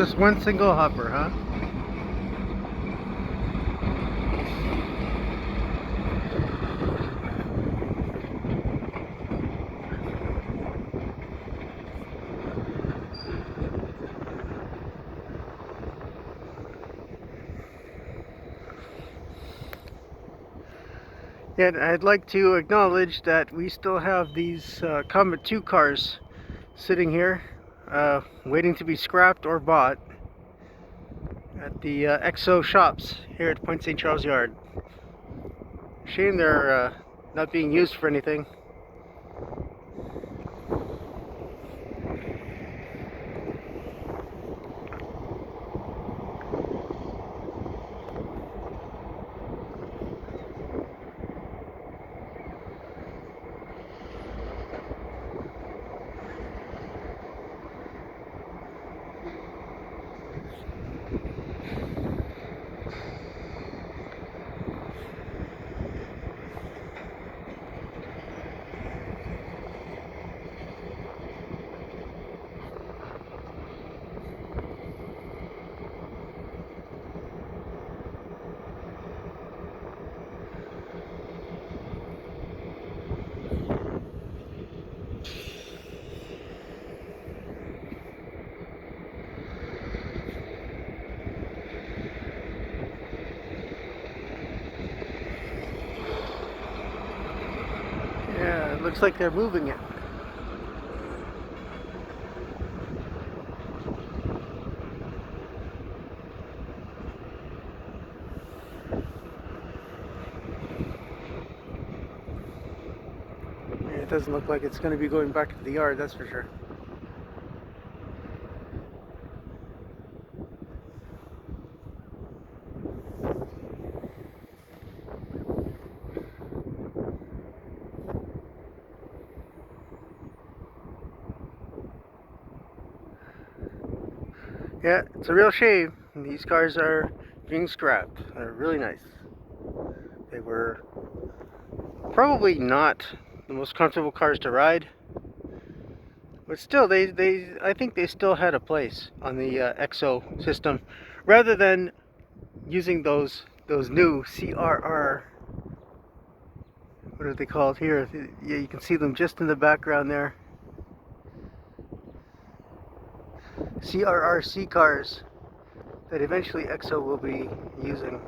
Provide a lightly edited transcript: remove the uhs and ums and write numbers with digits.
Just one single hopper, huh? Yeah, I'd like to acknowledge that we still have these Comet 2 cars sitting here, waiting to be scrapped or bought at the EXO shops here at Pointe St Charles Yard. Shame they're not being used for anything. Yeah, it looks like they're moving it. It doesn't look like it's going to be going back to the yard, that's for sure. Yeah, it's a real shame. These cars are being scrapped. They're really nice. They were probably not the most comfortable cars to ride, but still, I think they still had a place on the EXO system, rather than using those new CRR. What are they called here? Yeah, you can see them just in the background there. CRRC cars that eventually EXO will be using.